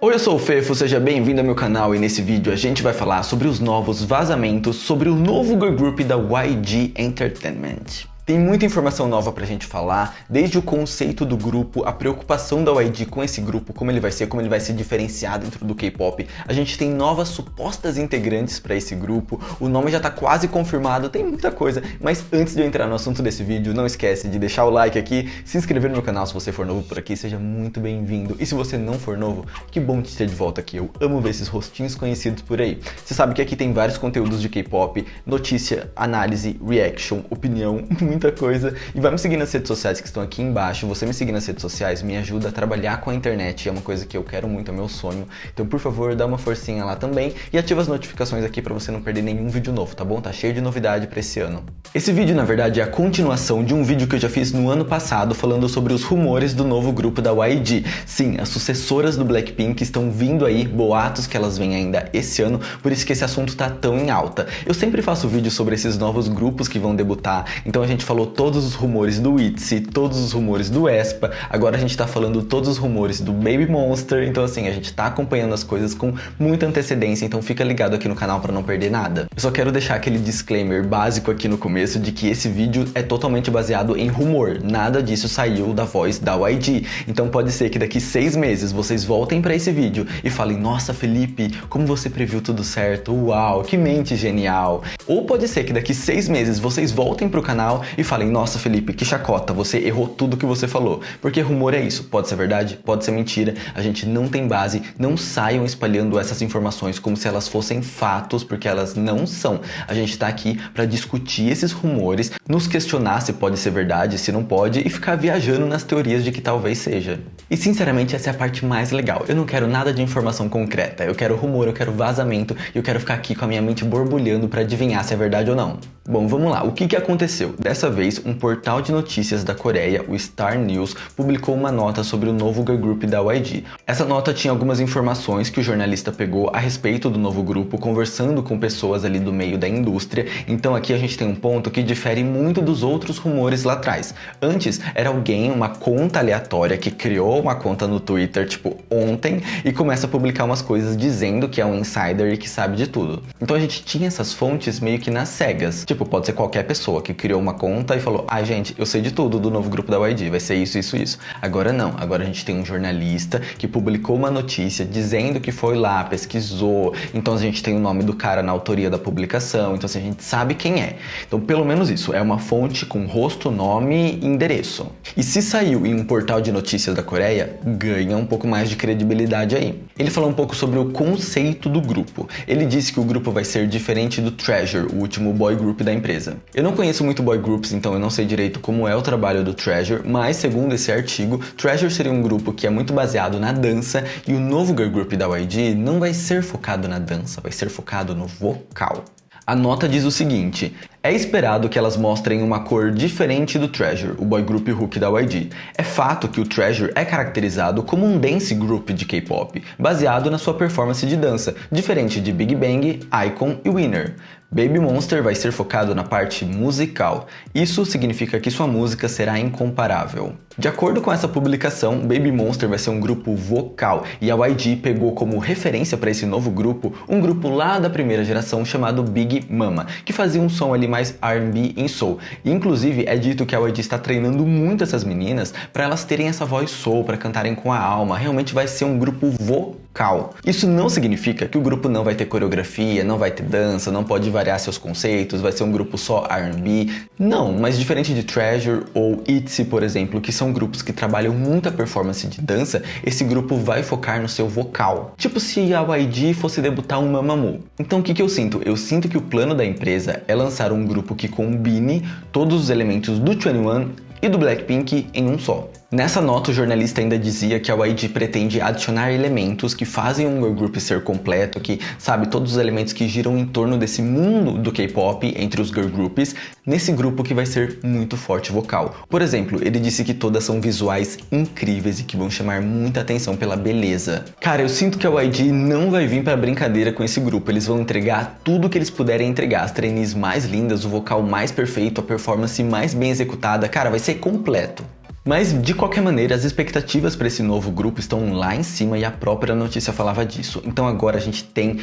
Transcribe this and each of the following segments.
Oi, eu sou o Fefo, seja bem-vindo ao meu canal e nesse vídeo a gente vai falar sobre os novos vazamentos sobre o novo girl group da YG Entertainment. Tem muita informação nova pra gente falar, desde o conceito do grupo, a preocupação da YG com esse grupo, como ele vai se diferenciar dentro do K-pop. A gente tem novas supostas integrantes pra esse grupo, o nome já tá quase confirmado, tem muita coisa. Mas antes de eu entrar no assunto desse vídeo, não esquece de deixar o like aqui, se inscrever no meu canal se você for novo por aqui, seja muito bem-vindo. E se você não for novo, que bom te ter de volta aqui, eu amo ver esses rostinhos conhecidos por aí. Você sabe que aqui tem vários conteúdos de K-pop, notícia, análise, reaction, opinião, muita coisa. E vai me seguir nas redes sociais que estão aqui embaixo. Você me seguir nas redes sociais me ajuda a trabalhar com a internet, é uma coisa que eu quero muito, é meu sonho. Então, por favor, dá uma forcinha lá também e ativa as notificações aqui pra você não perder nenhum vídeo novo, tá bom? Tá cheio de novidade pra esse ano. Esse vídeo, na verdade, é a continuação de um vídeo que eu já fiz no ano passado falando sobre os rumores do novo grupo da YG. Sim, as sucessoras do Blackpink estão vindo aí, boatos que elas vêm ainda esse ano, por isso que esse assunto tá tão em alta. Eu sempre faço vídeo sobre esses novos grupos que vão debutar, então a gente falou todos os rumores do ITZY, todos os rumores do aespa, agora a gente tá falando todos os rumores do Baby Monster, então assim, a gente tá acompanhando as coisas com muita antecedência, então fica ligado aqui no canal pra não perder nada. Eu só quero deixar aquele disclaimer básico aqui no começo de que esse vídeo é totalmente baseado em rumor, nada disso saiu da voz da YG, então pode ser que daqui 6 meses vocês voltem pra esse vídeo e falem, nossa Felipe, como você previu tudo certo, uau, que mente genial. Ou pode ser que daqui 6 meses vocês voltem pro canal e falem, nossa Felipe, que chacota, você errou tudo que você falou. Porque rumor é isso, pode ser verdade, pode ser mentira, a gente não tem base, não saiam espalhando essas informações como se elas fossem fatos, porque elas não são. A gente tá aqui pra discutir esses rumores, nos questionar se pode ser verdade, se não pode, e ficar viajando nas teorias de que talvez seja. E sinceramente essa é a parte mais legal, eu não quero nada de informação concreta, eu quero rumor, eu quero vazamento, e eu quero ficar aqui com a minha mente borbulhando pra adivinhar se é verdade ou não. Bom, vamos lá, o que aconteceu? Dessa vez, um portal de notícias da Coreia, o Star News, publicou uma nota sobre o novo girl group da YG. Essa nota tinha algumas informações que o jornalista pegou a respeito do novo grupo, conversando com pessoas ali do meio da indústria, então aqui a gente tem um ponto que difere muito dos outros rumores lá atrás. Antes, era alguém, uma conta aleatória, que criou uma conta no Twitter, tipo, ontem, e começa a publicar umas coisas dizendo que é um insider e que sabe de tudo. Então a gente tinha essas fontes meio que nas cegas. Tipo, pode ser qualquer pessoa que criou uma conta e falou, gente, eu sei de tudo do novo grupo da YG, vai ser isso, isso, isso. Agora não, agora a gente tem um jornalista que publicou uma notícia dizendo que foi lá, pesquisou, então a gente tem o nome do cara na autoria da publicação, então assim, a gente sabe quem é. Então pelo menos isso, é uma fonte com rosto, nome e endereço. E se saiu em um portal de notícias da Coreia, ganha um pouco mais de credibilidade aí. Ele falou um pouco sobre o conceito do grupo. Ele disse que o grupo vai ser diferente do Treasure, o último boy group da empresa. Eu não conheço muito boy groups, então eu não sei direito como é o trabalho do Treasure, mas segundo esse artigo, Treasure seria um grupo que é muito baseado na dança e o novo girl group da YG não vai ser focado na dança, vai ser focado no vocal. A nota diz o seguinte, é esperado que elas mostrem uma cor diferente do Treasure, o boy group Hook da YG. É fato que o Treasure é caracterizado como um dance group de K-pop, baseado na sua performance de dança, diferente de Big Bang, iKON e Winner. Baby Monster vai ser focado na parte musical. Isso significa que sua música será incomparável. De acordo com essa publicação, Baby Monster vai ser um grupo vocal e a YG pegou como referência para esse novo grupo um grupo lá da primeira geração chamado Big Mama, que fazia um som ali mais R&B em soul. E, inclusive é dito que a YG está treinando muito essas meninas para elas terem essa voz soul, para cantarem com a alma. Realmente vai ser um grupo vocal. Isso não significa que o grupo não vai ter coreografia, não vai ter dança, não pode variar seus conceitos, vai ser um grupo só R&B. Não, mas diferente de Treasure ou ITZY, por exemplo, que são grupos que trabalham muita performance de dança, esse grupo vai focar no seu vocal. Tipo se a YG fosse debutar um Mamamoo. Então o que eu sinto? Eu sinto que o plano da empresa é lançar um grupo que combine todos os elementos do 2NE1 e do Blackpink em um só. Nessa nota, o jornalista ainda dizia que a YG pretende adicionar elementos que fazem um girl group ser completo, que, sabe, todos os elementos que giram em torno desse mundo do K-pop entre os girl groups, nesse grupo que vai ser muito forte vocal. Por exemplo, ele disse que todas são visuais incríveis e que vão chamar muita atenção pela beleza. Cara, eu sinto que a YG não vai vir pra brincadeira com esse grupo, eles vão entregar tudo que eles puderem entregar, as trainees mais lindas, o vocal mais perfeito, a performance mais bem executada, cara, vai ser completo. Mas, de qualquer maneira, as expectativas para esse novo grupo estão lá em cima e a própria notícia falava disso. Então agora a gente tem,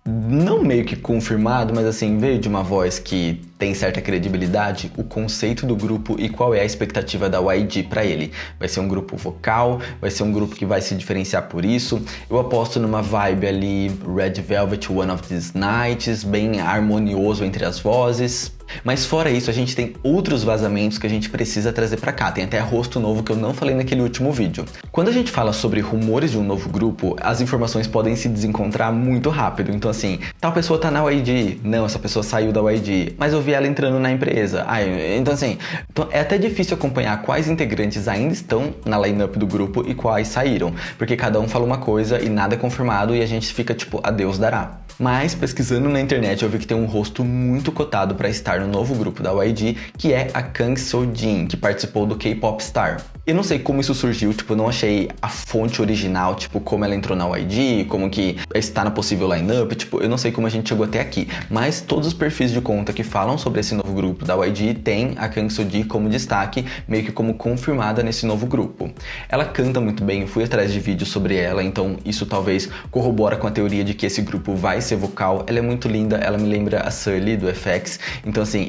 não meio que confirmado, mas assim, veio de uma voz que tem certa credibilidade, o conceito do grupo e qual é a expectativa da YG para ele. Vai ser um grupo vocal, vai ser um grupo que vai se diferenciar por isso. Eu aposto numa vibe ali, Red Velvet, One of These Nights, bem harmonioso entre as vozes. Mas fora isso, a gente tem outros vazamentos que a gente precisa trazer pra cá. Tem até rosto novo que eu não falei naquele último vídeo. Quando a gente fala sobre rumores de um novo grupo, as informações podem se desencontrar muito rápido. Então assim, tal pessoa tá na YG. Não, essa pessoa saiu da YG. Mas eu vi ela entrando na empresa. Então assim, é até difícil acompanhar quais integrantes ainda estão na lineup do grupo e quais saíram. Porque cada um fala uma coisa e nada é confirmado e a gente fica tipo, a Deus dará. Mas pesquisando na internet eu vi que tem um rosto muito cotado para estar no novo grupo da YG, que é a Kang So-jin, que participou do K-Pop Star. Eu não sei como isso surgiu, tipo, eu não achei a fonte original, tipo, como ela entrou na YG, como que está na possível lineup, tipo, eu não sei como a gente chegou até aqui. Mas todos os perfis de conta que falam sobre esse novo grupo da YG tem a Kang So-jin como destaque, meio que como confirmada nesse novo grupo. Ela canta muito bem, eu fui atrás de vídeos sobre ela, então isso talvez corrobora com a teoria de que esse grupo vai ser vocal. Ela é muito linda, ela me lembra a Sully do FX, então assim,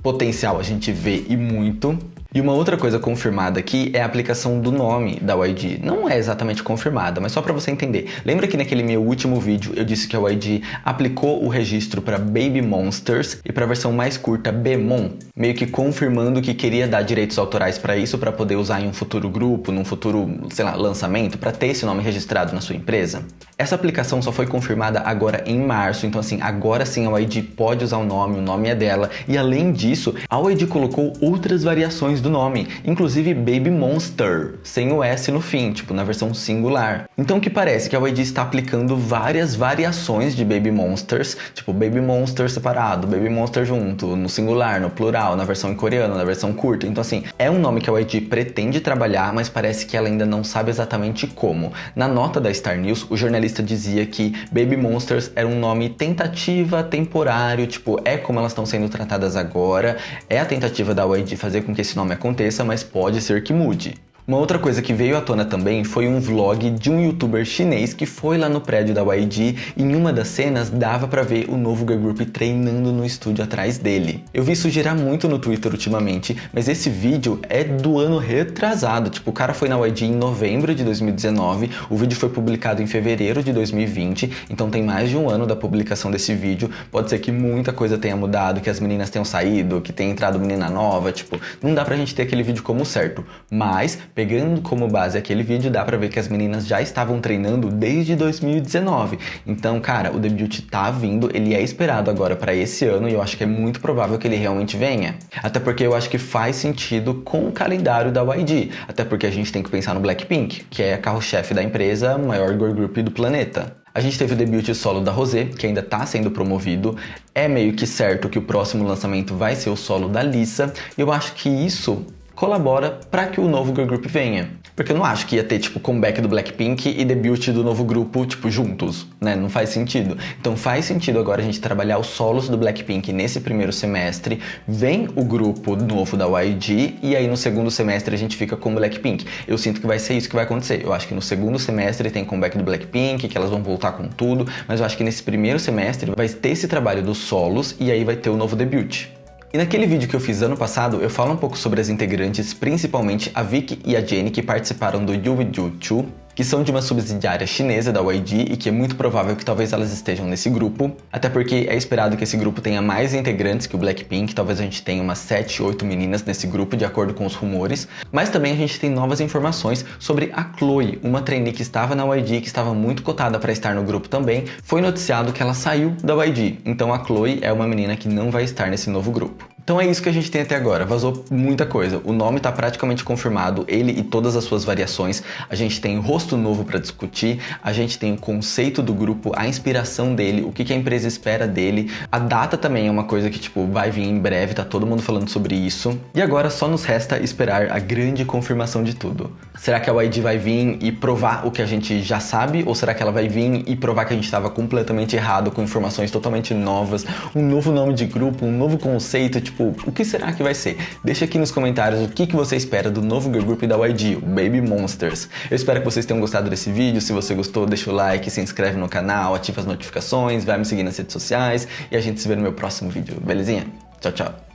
potencial a gente vê e muito. E uma outra coisa confirmada aqui é a aplicação do nome da YG. Não é exatamente confirmada, mas só pra você entender. Lembra que naquele meu último vídeo eu disse que a YG aplicou o registro para Baby Monsters e para a versão mais curta Bemon, meio que confirmando que queria dar direitos autorais para isso, para poder usar em um futuro grupo, num futuro, sei lá, lançamento, para ter esse nome registrado na sua empresa? Essa aplicação só foi confirmada agora em março, então assim, agora sim a YG pode usar o nome é dela. E além disso, a YG colocou outras variações do nome, inclusive Baby Monster, sem o S no fim, tipo na versão singular. Então que parece que a YG está aplicando várias variações de Baby Monsters, tipo Baby Monster separado, Baby Monster junto, no singular, no plural, na versão em coreano, na versão curta. Então assim, é um nome que a YG pretende trabalhar, mas parece que ela ainda não sabe exatamente como. Na nota da Star News, o jornalista dizia que Baby Monsters era um nome tentativa, temporário, tipo, é como elas estão sendo tratadas agora, é a tentativa da YG fazer com que esse nome aconteça, mas pode ser que mude. Uma outra coisa que veio à tona também foi um vlog de um youtuber chinês que foi lá no prédio da YG e em uma das cenas dava pra ver o novo girl group treinando no estúdio atrás dele. Eu vi isso girar muito no Twitter ultimamente, mas esse vídeo é do ano retrasado, tipo, o cara foi na YG em novembro de 2019, o vídeo foi publicado em fevereiro de 2020, então tem mais de um ano da publicação desse vídeo, pode ser que muita coisa tenha mudado, que as meninas tenham saído, que tenha entrado menina nova, tipo, não dá pra gente ter aquele vídeo como certo, mas pegando como base aquele vídeo, dá pra ver que as meninas já estavam treinando desde 2019. Então, cara, o debut tá vindo, ele é esperado agora pra esse ano e eu acho que é muito provável que ele realmente venha. Até porque eu acho que faz sentido com o calendário da YG. Até porque a gente tem que pensar no Blackpink, que é a carro-chefe da empresa, maior girl group do planeta. A gente teve o debut solo da Rosé, que ainda tá sendo promovido. É meio que certo que o próximo lançamento vai ser o solo da Lisa. E eu acho que isso colabora para que o novo girl group venha. Porque eu não acho que ia ter, tipo, comeback do Blackpink e debut do novo grupo, tipo, juntos, né? Não faz sentido. Então faz sentido agora a gente trabalhar os solos do Blackpink nesse primeiro semestre, vem o grupo novo da YG e aí no segundo semestre a gente fica com o Blackpink. Eu sinto que vai ser isso que vai acontecer. Eu acho que no segundo semestre tem comeback do Blackpink, que elas vão voltar com tudo, mas eu acho que nesse primeiro semestre vai ter esse trabalho dos solos e aí vai ter o novo debut. E naquele vídeo que eu fiz ano passado, eu falo um pouco sobre as integrantes, principalmente a Vicky e a Jennie, que participaram do You With You 2, que são de uma subsidiária chinesa da YG e que é muito provável que talvez elas estejam nesse grupo, até porque é esperado que esse grupo tenha mais integrantes que o Blackpink, talvez a gente tenha umas 7, 8 meninas nesse grupo, de acordo com os rumores, mas também a gente tem novas informações sobre a Chloe, uma trainee que estava na YG, que estava muito cotada para estar no grupo também, foi noticiado que ela saiu da YG, então a Chloe é uma menina que não vai estar nesse novo grupo. Então é isso que a gente tem até agora, vazou muita coisa, o nome tá praticamente confirmado, ele e todas as suas variações, a gente tem rosto novo para discutir, a gente tem o conceito do grupo, a inspiração dele, o que a empresa espera dele, a data também é uma coisa que tipo vai vir em breve, tá todo mundo falando sobre isso, e agora só nos resta esperar a grande confirmação de tudo. Será que a YG vai vir e provar o que a gente já sabe, ou será que ela vai vir e provar que a gente estava completamente errado, com informações totalmente novas, um novo nome de grupo, um novo conceito, tipo, o que será que vai ser? Deixa aqui nos comentários o que você espera do novo girl group da YG, o Baby Monsters. Eu espero que vocês tenham gostado desse vídeo. Se você gostou, deixa o like, se inscreve no canal, ativa as notificações, vai me seguir nas redes sociais e a gente se vê no meu próximo vídeo, belezinha? Tchau, tchau!